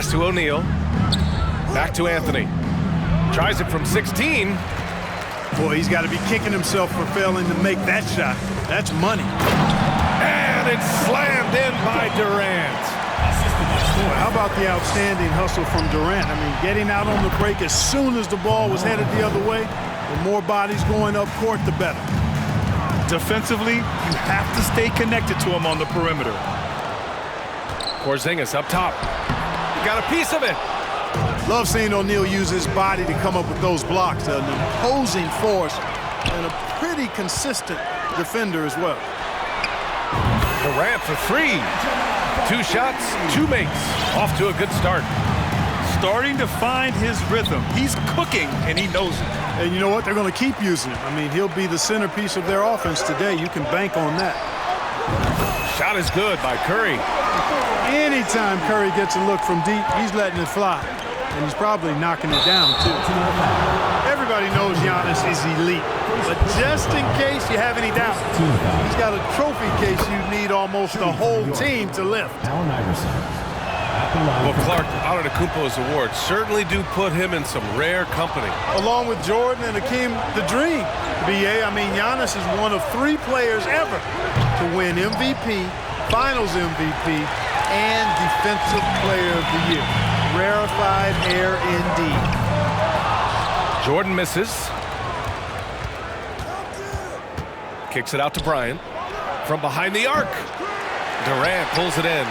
Pass to O'Neal. Back to Anthony. Tries it from 16. Boy, he's got to be kicking himself for failing to make that shot. That's money. And it's slammed in by Durant. Boy, how about the outstanding hustle from Durant? I mean, getting out on the break as soon as the ball was headed the other way. The more bodies going up court, the better. Defensively, you have to stay connected to him on the perimeter. Porzingis up top. He got a piece of it. Love seeing O'Neal use his body to come up with those blocks. An imposing force and a pretty consistent defender as well. Durant for 3. 2 shots, 2 makes. Off to a good start. Starting to find his rhythm. He's cooking, and he knows it. And you know what? They're going to keep using him. I mean, he'll be the centerpiece of their offense today. You can bank on that. Shot is good by Curry. Anytime Curry gets a look from deep, he's letting it fly. And he's probably knocking it down, too. Everybody knows Giannis is elite. But just in case you have any doubt, he's got a trophy case you need almost the whole team to lift. Well, Clark, Antetokounmpo's awards certainly do put him in some rare company. Along with Jordan and Hakeem, the dream. B.A., I mean, Giannis is one of 3 players ever to win MVP, Finals MVP, and Defensive Player of the Year. Rarefied air indeed. Jordan misses. Kicks it out to Bryant. From behind the arc. Durant pulls it in.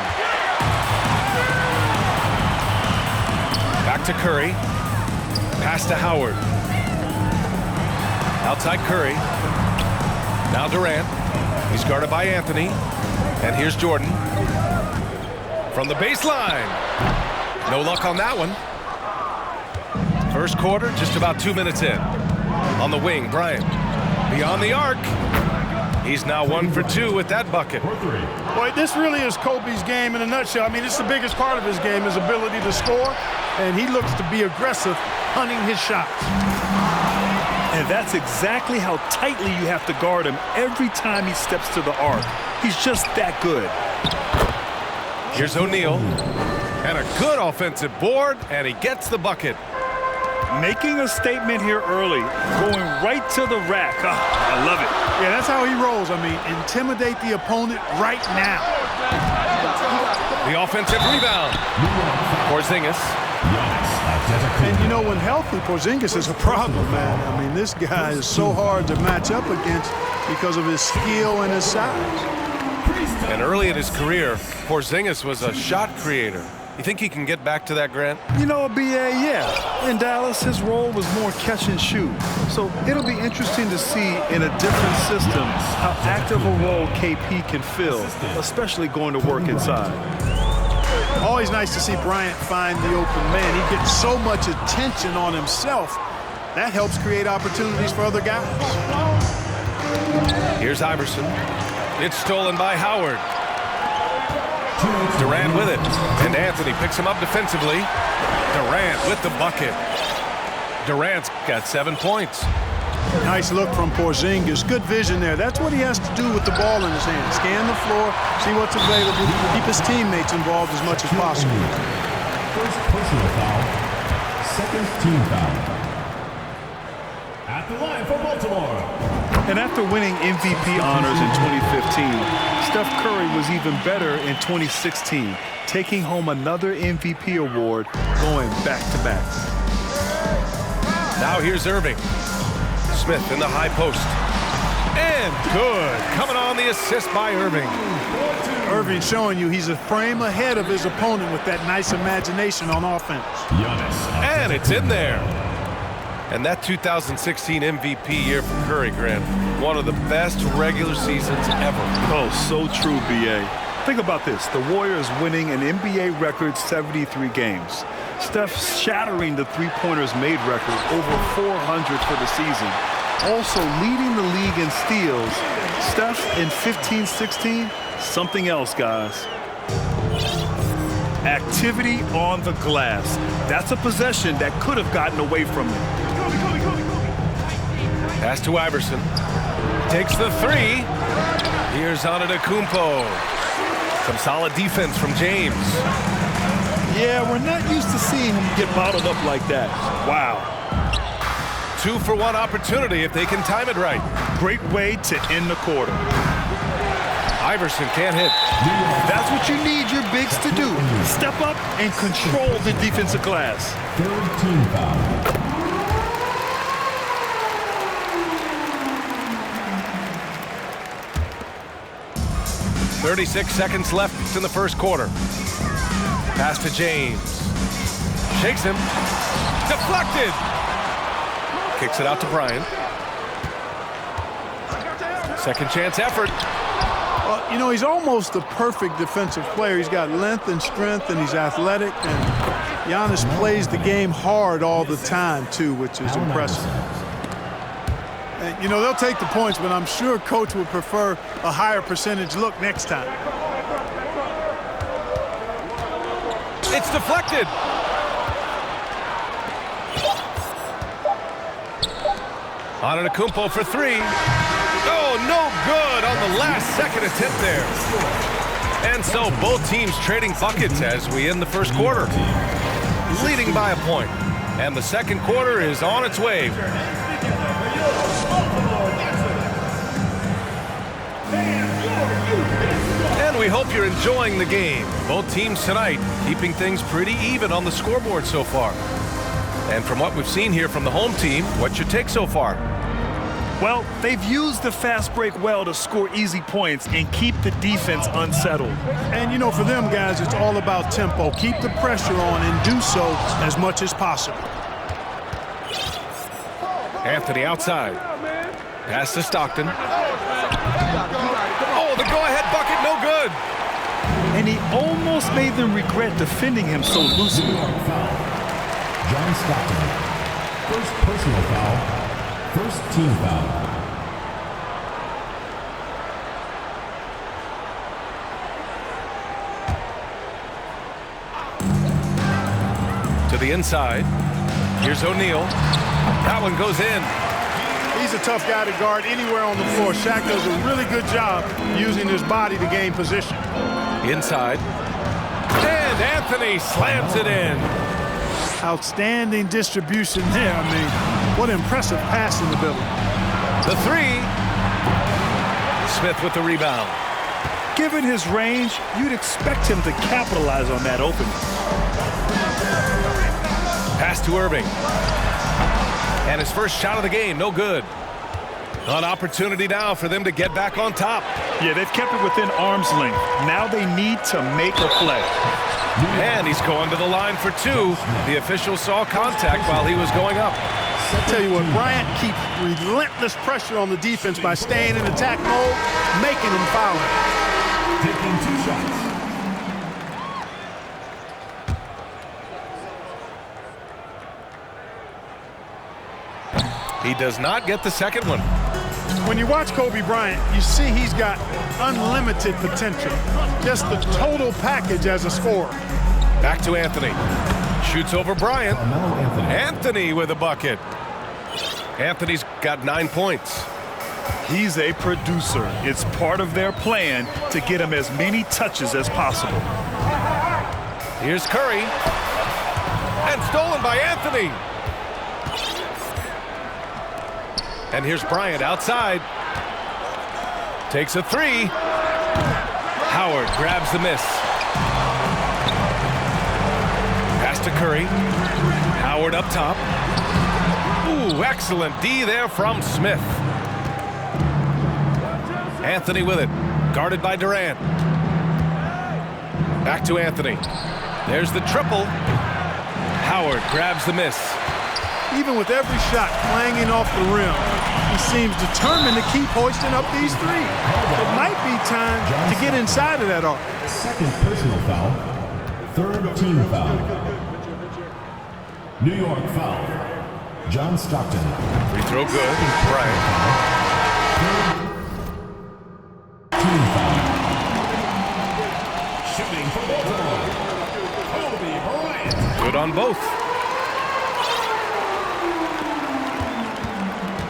Back to Curry. Pass to Howard. Outside Curry. Now Durant. He's guarded by Anthony. And here's Jordan. From the baseline. No luck on that one. First quarter, just about 2 minutes in. On the wing, Bryant. Beyond the arc. He's now 1 for 2 with that bucket. Boy, this really is Kobe's game in a nutshell. I mean, it's the biggest part of his game, his ability to score. And he looks to be aggressive, hunting his shots. And that's exactly how tightly you have to guard him every time he steps to the arc. He's just that good. Here's O'Neal. And a good offensive board, and he gets the bucket. Making a statement here early, going right to the rack. Oh, I love it. Yeah, that's how he rolls. I mean, intimidate the opponent right now. The offensive rebound. Porzingis. And you know, when healthy, Porzingis is a problem, man. I mean, this guy is so hard to match up against because of his skill and his size. And early in his career, Porzingis was a shot creator. You think he can get back to that, Grant? You know, B.A., yeah. In Dallas, his role was more catch and shoot. So it'll be interesting to see in a different system how active a role KP can fill, especially going to work inside. Always nice to see Bryant find the open man. He gets so much attention on himself. That helps create opportunities for other guys. Here's Iverson. It's stolen by Howard. Durant with it. And Anthony picks him up defensively. Durant with the bucket. Durant's got 7 points. Nice look from Porzingis. Good vision there. That's what he has to do with the ball in his hand. Scan the floor, see what's available, keep his teammates involved as much as possible. First personal foul, second team foul. At the line for Baltimore. And after winning MVP honors in 2015, Steph Curry was even better in 2016, taking home another MVP award, going back-to-back. Now here's Irving. Smith in the high post. And good. Coming on the assist by Irving. Irving showing you he's a frame ahead of his opponent with that nice imagination on offense. And it's in there. And that 2016 MVP year for Curry, Grant, one of the best regular seasons ever. Oh, so true, B.A. Think about this. The Warriors winning an NBA record 73 games. Steph shattering the three-pointers made record, over 400 for the season. Also leading the league in steals. Steph in 15-16, something else, guys. Activity on the glass. That's a possession that could have gotten away from him. Pass to Iverson. Takes the 3. Here's Antetokounmpo. Some solid defense from James. Yeah, we're not used to seeing him get bottled up like that. Wow. 2-for-1 opportunity if they can time it right. Great way to end the quarter. Iverson can't hit. That's what you need your bigs to do. Step up and control the defensive glass. Third team foul. 36 seconds left in the first quarter. Pass to James. Shakes him. Deflected. Kicks it out to Bryant. Second chance effort. Well, you know, he's almost the perfect defensive player. He's got length and strength, and he's athletic. And Giannis plays the game hard all the time, too, which is impressive. And, you know, they'll take the points, but I'm sure Coach would prefer a higher percentage look next time. It's deflected. Antetokounmpo for three. Oh, no good on the last second attempt there. And so both teams trading buckets as we end the first quarter. Leading by a point. And the second quarter is on its way. And we hope you're enjoying the game. Both teams tonight keeping things pretty even on the scoreboard so far. And from what we've seen here from the home team, what's your take so far? Well, they've used the fast break well to score easy points and keep the defense unsettled. And, you know, for them guys, it's all about tempo. Keep the pressure on and do so as much as possible. Anthony outside. Pass to Stockton. Oh, the go-ahead bucket, no good. And he almost made them regret defending him so loosely. John Stockton. First personal foul. First team foul. To the inside. Here's O'Neal. That one goes in. He's a tough guy to guard anywhere on the floor. Shaq does a really good job using his body to gain position. Inside. And Anthony slams it in. Outstanding distribution there. I mean, what impressive passing ability. The three. Smith with the rebound. Given his range, you'd expect him to capitalize on that opening. Pass to Irving. And his first shot of the game, no good. An opportunity now for them to get back on top. Yeah, they've kept it within arm's length. Now they need to make a play. And he's going to the line for two. The official saw contact while he was going up. I'll tell you what, Bryant keeps relentless pressure on the defense by staying in attack mode, making them foul. Taking 2 shots. He does not get the second one. When you watch Kobe Bryant, you see he's got unlimited potential. Just the total package as a scorer. Back to Anthony. Shoots over Bryant. Anthony with a bucket. Anthony's got 9 points. He's a producer. It's part of their plan to get him as many touches as possible. Here's Curry. And stolen by Anthony. And here's Bryant outside. Takes a three. Howard grabs the miss. Pass to Curry. Howard up top. Ooh, excellent D there from Smith. Anthony with it. Guarded by Durant. Back to Anthony. There's the triple. Howard grabs the miss. Even with every shot clanging off the rim, he seems determined to keep hoisting up these threes. It might be time to get inside of that arc. Second personal foul. Third team foul. New York foul. John Stockton. Free throw good. Bryant. Team foul. Shooting for Baltimore. Kobe Bryant. Good on both.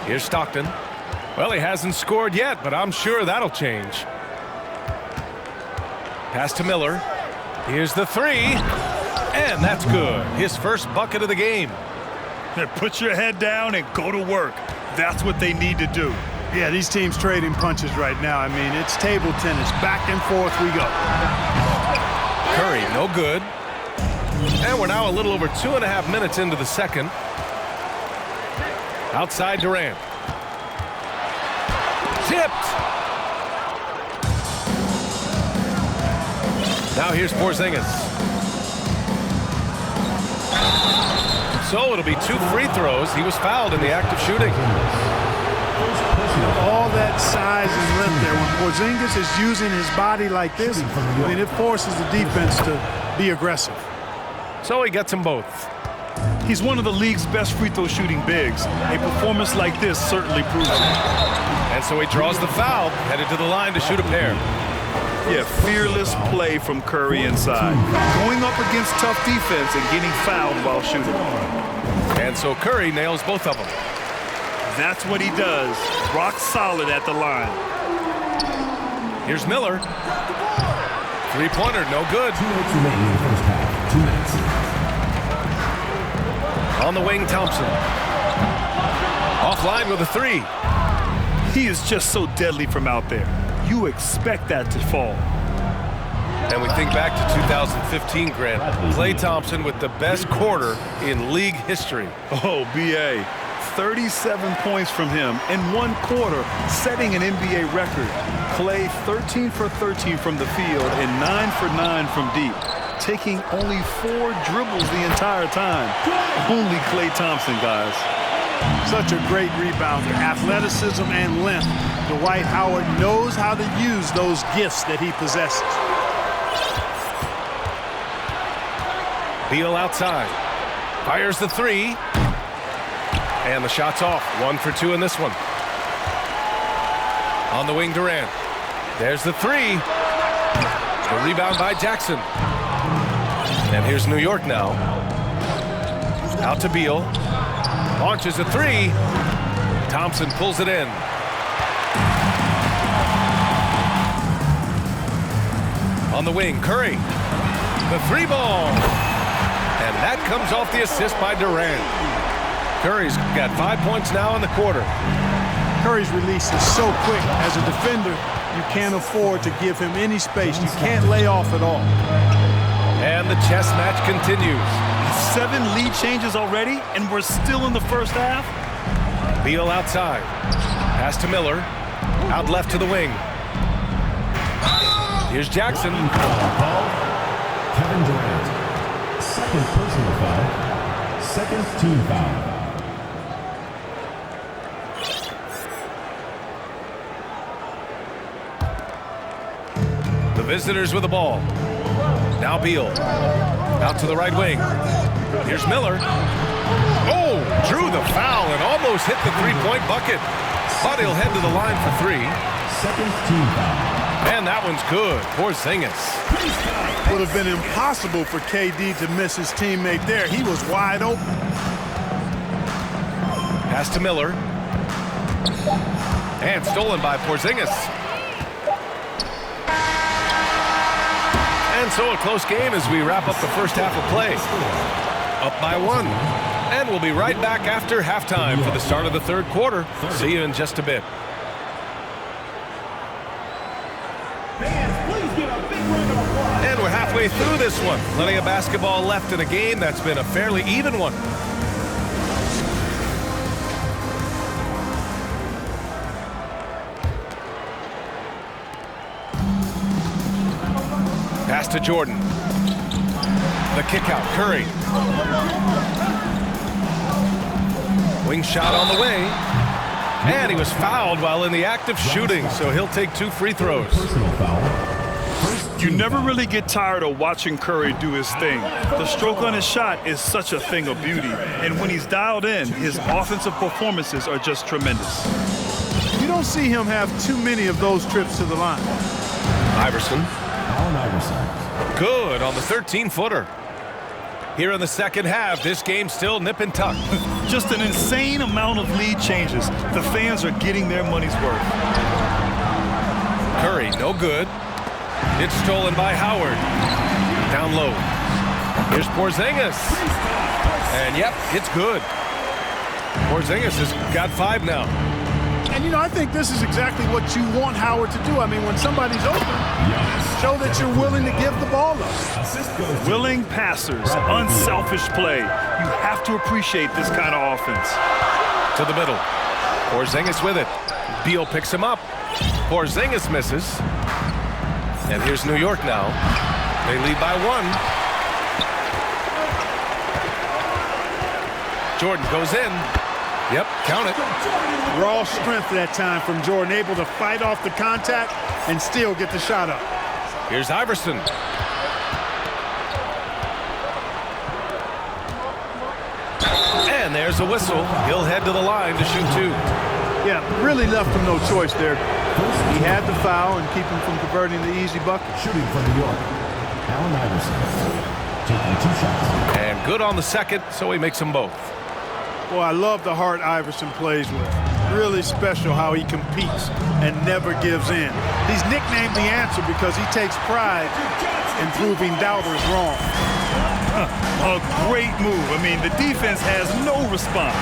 Here's Stockton. Well, he hasn't scored yet, but I'm sure that'll change. Pass to Miller. Here's the three. And that's good. His first bucket of the game. Put your head down and go to work. That's what they need to do. Yeah, these teams trading punches right now. I mean, it's table tennis. Back and forth we go. Curry, no good. And we're now a little over 2.5 minutes into the second. Outside Durant. Tipped. Now here's Porzingis. So it'll be 2 free throws. He was fouled in the act of shooting. All that size and length there. When Porzingis is using his body like this, I mean, it forces the defense to be aggressive. So he gets them both. He's one of the league's best free throw shooting bigs. A performance like this certainly proves it. And so he draws the foul, headed to the line to shoot a pair. Yeah, fearless play from Curry inside. Going up against tough defense and getting fouled while shooting. And so Curry nails both of them. That's what he does. Rock solid at the line. Here's Miller. Three-pointer, no good. 2 minutes remaining in the first half. 2 minutes. On the wing, Thompson. Offline with a 3. He is just so deadly from out there. You expect that to fall. And we think back to 2015, Grant. Klay Thompson with the best quarter in league history. Oh, B.A. 37 points from him in 1 quarter, setting an NBA record. Klay 13 for 13 from the field and 9 for 9 from deep, taking only 4 dribbles the entire time. Only Klay Thompson, guys. Such a great rebounder, athleticism and length. Dwight Howard knows how to use those gifts that he possesses. Beal outside. Fires the 3. And the shot's off. 1 for 2 in this one. On the wing, Durant. There's the 3. The rebound by Jackson. And here's New York now. Out to Beal. Launches a 3. Thompson pulls it in. On the wing, Curry. The 3 ball. And that comes off the assist by Durant. Curry's got 5 points now in the quarter. Curry's release is so quick. As a defender, you can't afford to give him any space. You can't lay off at all. And the chess match continues. 7 lead changes already, and we're still in the first half. Beal outside. Pass to Miller. Out left to the wing. Here's Jackson. Kevin Durant. Second personal foul. Second team foul. The visitors with the ball. Now Beal. Out to the right wing. Here's Miller. Oh, drew the foul and almost hit the 3-point bucket. But he'll head to the line for 3. Second team foul. And that one's good. Porzingis. Would have been impossible for KD to miss his teammate there. He was wide open. Pass to Miller. And stolen by Porzingis. And so a close game as we wrap up the first half of play. Up by 1. And we'll be right back after halftime for the start of the third quarter. See you in just a bit. And we're halfway through this one. Plenty of basketball left in a game that's been a fairly even one. Pass to Jordan. The kick out, Curry. Wing shot on the way. And he was fouled while in the act of shooting, so he'll take 2 free throws. Personal foul. You never really get tired of watching Curry do his thing. The stroke on his shot is such a thing of beauty. And when he's dialed in, his offensive performances are just tremendous. You don't see him have too many of those trips to the line. Iverson. Allen Iverson. Good on the 13-footer. Here in the second half, this game's still nip and tuck. Just an insane amount of lead changes. The fans are getting their money's worth. Curry, no good. It's stolen by Howard. Down low. Here's Porzingis. And yep, it's good. Porzingis has got 5 now. And, you know, I think this is exactly what you want Howard to do. I mean, when somebody's open, show that you're willing to give the ball up. Willing passers, unselfish play. You have to appreciate this kind of offense. To the middle. Porzingis with it. Beal picks him up. Porzingis misses. And here's New York now. They lead by 1. Jordan goes in. Yep, count it. Raw strength that time from Jordan, able to fight off the contact and still get the shot up. Here's Iverson. And there's a whistle. He'll head to the line to shoot 2. Yeah, really left him no choice there. He had the foul and keep him from converting the easy bucket. Shooting from New York, Allen Iverson, taking 2 shots. And good on the second, so he makes them both. Boy, I love the heart Iverson plays with. Really special how he competes and never gives in. He's nicknamed the answer because he takes pride in proving doubters wrong. A great move. I mean, the defense has no response.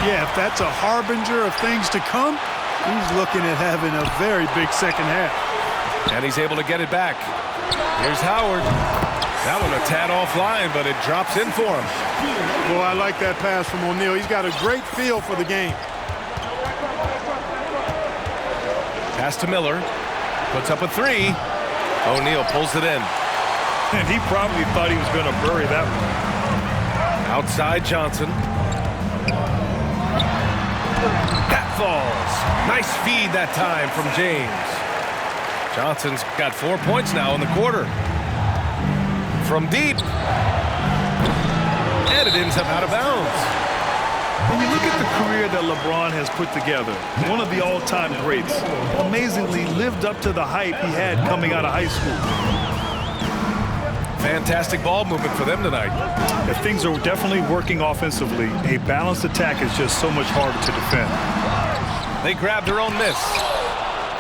Yeah, if that's a harbinger of things to come, he's looking at having a very big second half. And he's able to get it back. Here's Howard. That one a tad offline, but it drops in for him. Boy, I like that pass from O'Neal. He's got a great feel for the game. Pass to Miller. Puts up a 3. O'Neal pulls it in. And he probably thought he was going to bury that one. Outside Johnson. That falls. Nice feed that time from James. Johnson's got 4 points now in the quarter. From deep. And it ends up out of bounds. When you look at the career that LeBron has put together, one of the all-time greats, amazingly lived up to the hype he had coming out of high school. Fantastic ball movement for them tonight. If things are definitely working offensively, a balanced attack is just so much harder to defend. They grab their own miss.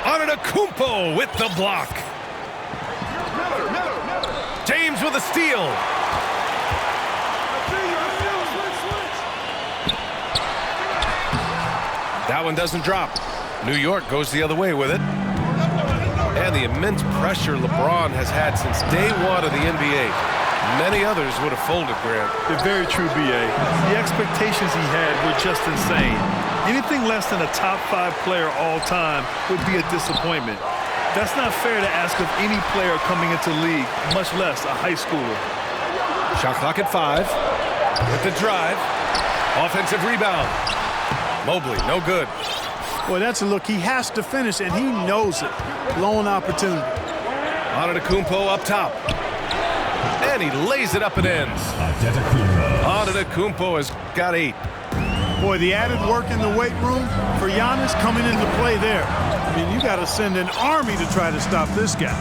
Antetokounmpo with the block. James with a steal. That one doesn't drop. New York goes the other way with it. And the immense pressure LeBron has had since day 1 of the NBA. Many others would have folded, Grant. They're very true, B.A. The expectations he had were just insane. Anything less than a top 5 player all time would be a disappointment. That's not fair to ask of any player coming into the league, much less a high schooler. Shot clock at 5. With the drive. Offensive rebound. Mobley, no good. Boy, that's a look. He has to finish, and he knows it. Lone opportunity. Antetokounmpo up top. And he lays it up and ends. Antetokounmpo has got 8. Boy, the added work in the weight room for Giannis coming into play there. I mean, you got to send an army to try to stop this guy.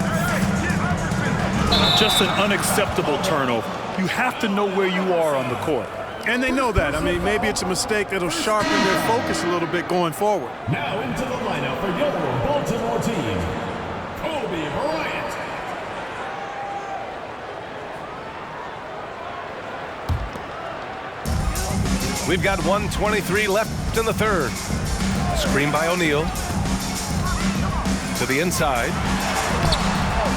Just an unacceptable turnover. You have to know where you are on the court. And they know that. I mean, maybe it's a mistake that'll sharpen their focus a little bit going forward. Now into the lineup for your Baltimore team, Kobe Bryant. We've got 1:23 left in the third. Screen by O'Neal. To the inside.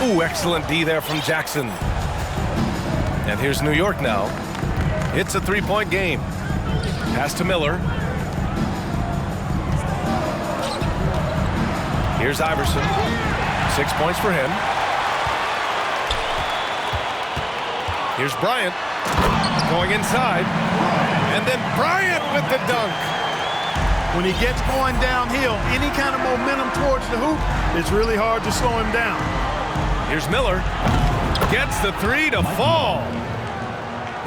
Ooh, excellent D there from Jackson. And here's New York now. It's a 3-point game. Pass to Miller. Here's Iverson. 6 points for him. Here's Bryant. Going inside. And then Bryant with the dunk. When he gets going downhill, any kind of momentum towards the hoop, it's really hard to slow him down. Here's Miller. Gets the 3 to fall.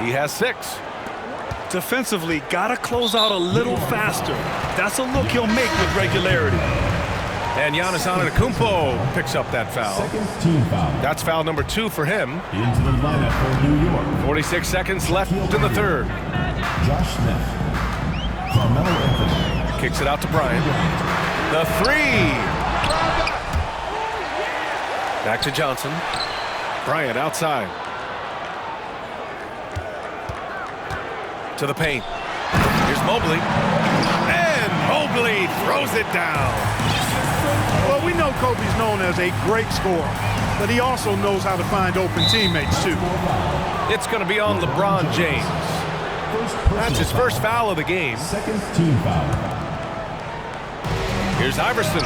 He has 6. Defensively, gotta close out a little faster. That's a look he'll make with regularity. And Giannis Antetokounmpo picks up that foul. Second team foul. That's foul number 2 for him. Into the lineup for New York, 46 seconds left in the third. Josh Smith. Carmelo Anthony. Kicks it out to Bryant. The 3. Back to Johnson. Bryant outside. To the paint. Here's Mobley. And Mobley throws it down. Well, we know Kobe's known as a great scorer, but he also knows how to find open teammates, too. It's going to be on LeBron James. That's his first foul of the game. Second team foul. Here's Iverson.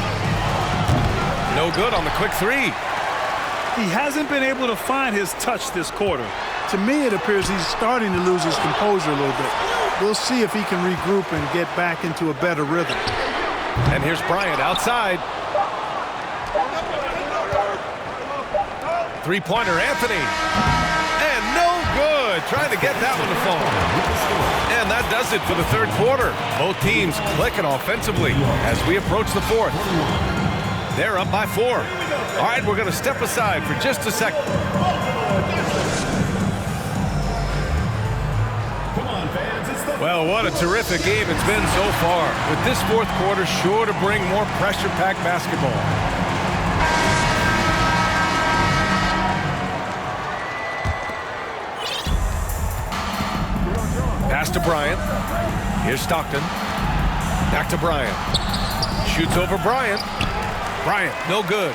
No good on the quick three. He hasn't been able to find his touch this quarter. To me, it appears he's starting to lose his composure a little bit. We'll see if he can regroup and get back into a better rhythm. And here's Bryant outside. Three-pointer, Anthony. And no good. Trying to get that one to fall. And that does it for the third quarter. Both teams clicking offensively as we approach the fourth. They're up by 4. All right, we're going to step aside for just a second. Well, what a terrific game it's been so far. With this fourth quarter sure to bring more pressure-packed basketball. Pass to Bryant. Here's Stockton. Back to Bryant. Shoots over Bryant. Bryant, no good.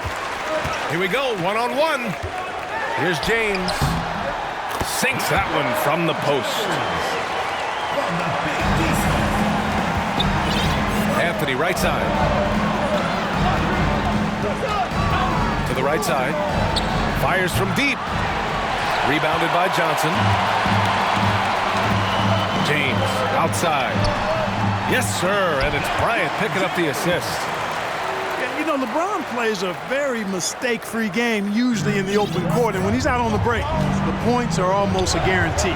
Here we go, one-on-one. Here's James. Sinks that one from the post. Anthony, right side. To the right side. Fires from deep. Rebounded by Johnson. James, outside. Yes, sir, and it's Bryant picking up the assist. Yeah, you know, LeBron plays a very mistake-free game, usually in the open court, and when he's out on the break, the points are almost a guarantee.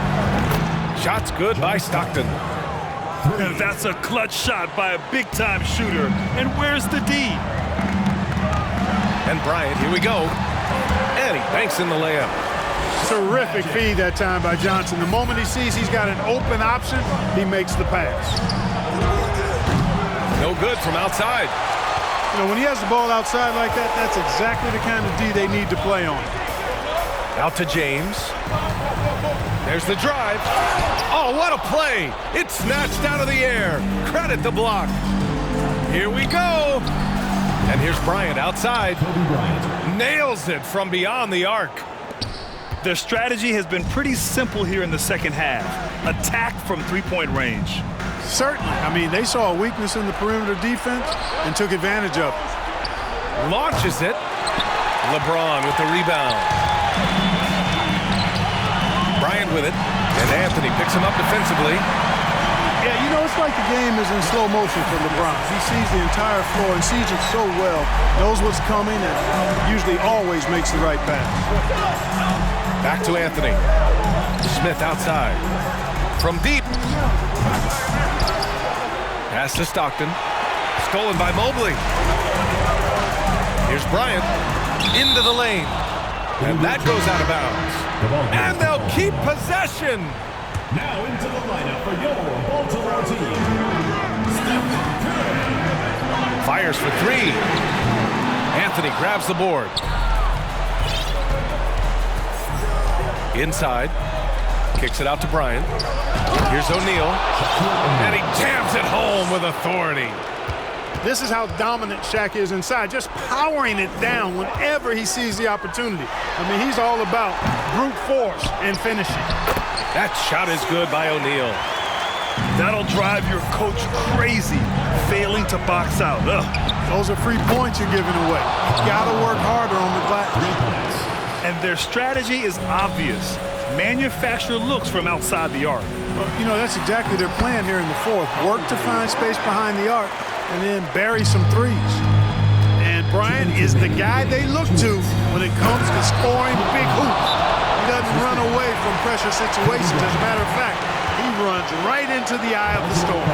Shots good by Stockton. And that's a clutch shot by a big-time shooter. And where's the D? And Bryant, here we go. And he banks in the layup. Terrific feed that time by Johnson. The moment he sees he's got an open option, he makes the pass. No good from outside. You know, when he has the ball outside like that, that's exactly the kind of D they need to play on. Out to James. There's the drive. Oh, what a play. It's snatched out of the air. Credit the block. Here we go. And here's Bryant outside. Nails it from beyond the arc. Their strategy has been pretty simple here in the second half. Attack from three-point range. Certainly. I mean, they saw a weakness in the perimeter defense and took advantage of it. Launches it. LeBron with the rebound. Bryant with it. And Anthony picks him up defensively. Yeah, you know, it's like the game is in slow motion for LeBron. He sees the entire floor and sees it so well, knows what's coming, and usually always makes the right pass. Back to Anthony. Smith outside. From deep. Pass to Stockton. Stolen by Mobley. Here's Bryant. Into the lane. And that goes out of bounds. And they'll keep possession. Now into the lineup for your Baltimore team. Stephen Curry. Fires for three. Anthony grabs the board. Inside. Kicks it out to Bryant. Here's O'Neal. And he jams it home with authority. This is how dominant Shaq is inside, just powering it down whenever he sees the opportunity. I mean, he's all about brute force and finishing. That shot is good by O'Neal. That'll drive your coach crazy, failing to box out. Ugh. Those are free points you're giving away. You gotta work harder on the glass. And their strategy is obvious. Manufacture looks from outside the arc. Well, you know, that's exactly their plan here in the fourth. Work to find space behind the arc and then bury some threes. And Bryant is the guy they look to when it comes to scoring big hoops. He doesn't run away from pressure situations. As a matter of fact, he runs right into the eye of the storm.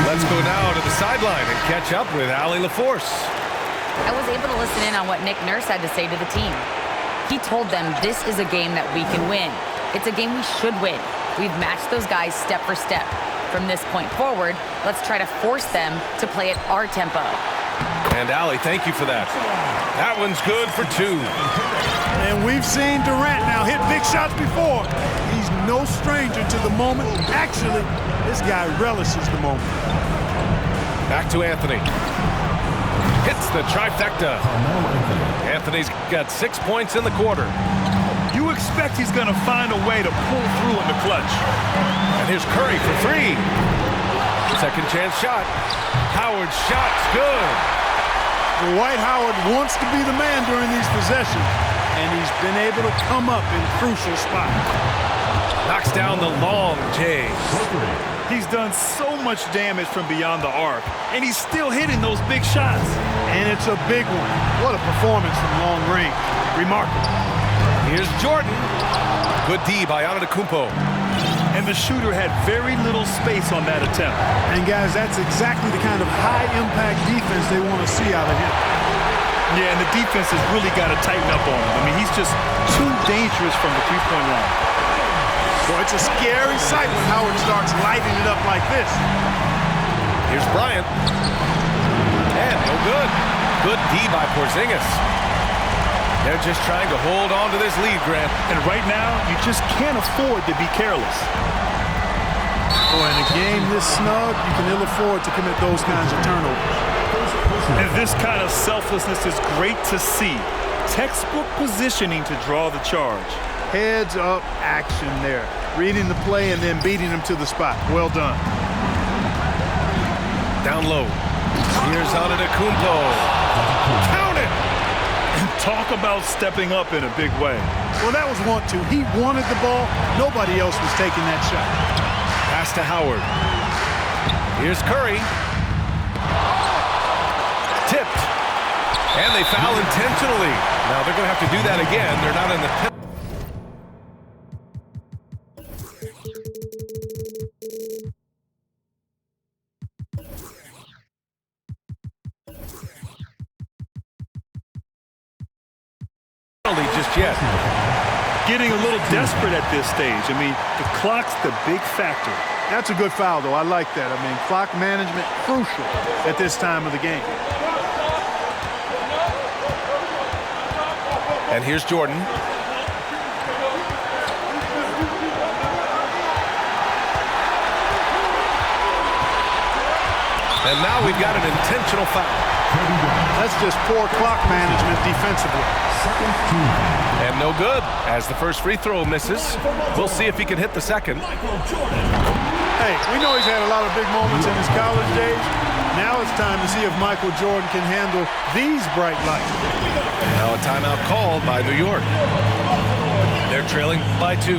Let's go now to the sideline and catch up with Allie LaForce. I was able to listen in on what Nick Nurse had to say to the team. He told them this is a game that we can win. It's a game we should win. We've matched those guys step for step. From this point forward, let's try to force them to play at our tempo. And Allie, thank you for that. That one's good for 2. And we've seen Durant now hit big shots before. He's no stranger to the moment. Actually, this guy relishes the moment. Back to Anthony. Hits the trifecta. Anthony's got 6 points in the quarter. You expect he's going to find a way to pull through in the clutch. And here's Curry for 3. Second chance shot. Howard's shot's good. Dwight Howard wants to be the man during these possessions, and he's been able to come up in crucial spots. Knocks down the long J. He's done so much damage from beyond the arc, and he's still hitting those big shots. And it's a big one. What a performance from long range. Remarkable. Here's Jordan. Good D by Antetokounmpo. And the shooter had very little space on that attempt. And guys, that's exactly the kind of high-impact defense they want to see out of him. Yeah, and the defense has really got to tighten up on him. I mean, he's just too dangerous from the three-point line. Boy, it's a scary sight when Howard starts lighting it up like this. Here's Bryant. And no good. Good D by Porzingis. They're just trying to hold on to this lead, Grant. And right now, you just can't afford to be careless. Boy, in a game this snug, you can ill afford to commit those kinds of turnovers. And this kind of selflessness is great to see. Textbook positioning to draw the charge. Heads up action there. Reading the play and then beating him to the spot. Well done. Down low. Here's Antetokounmpo. Count it! And talk about stepping up in a big way. Well, that was want to. He wanted the ball. Nobody else was taking that shot. Pass to Howard. Here's Curry. Tipped. And they foul intentionally. Now they're going to have to do that again. They're not in the tip. Just yet. Getting a little desperate at this stage. I mean, the clock's the big factor. That's a good foul, though. I like that. I mean, clock management crucial at this time of the game. And here's Jordan. And now we've got an intentional foul. That's just poor clock management defensively. And no good, as the first free throw misses. We'll see if he can hit the second. Hey, we know he's had a lot of big moments in his college days. Now it's time to see if Michael Jordan can handle these bright lights. Now a timeout called by New York. They're trailing by 2.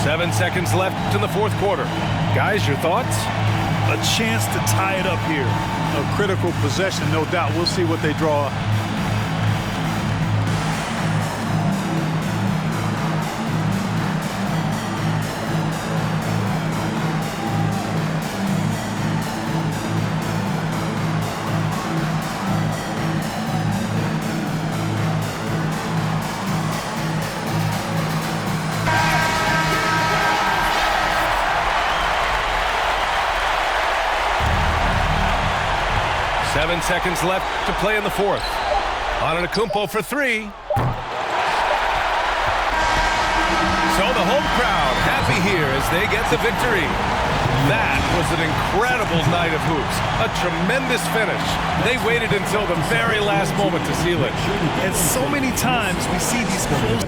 7 seconds left in the fourth quarter. Guys, your thoughts? A chance to tie it up here. A critical possession, no doubt. We'll see what they draw up. Seven seconds left to play in the fourth. Antetokounmpo for 3. So the home crowd happy here as they get the victory. That was an incredible night of hoops. A tremendous finish. They waited until the very last moment to seal it. And so many times we see these close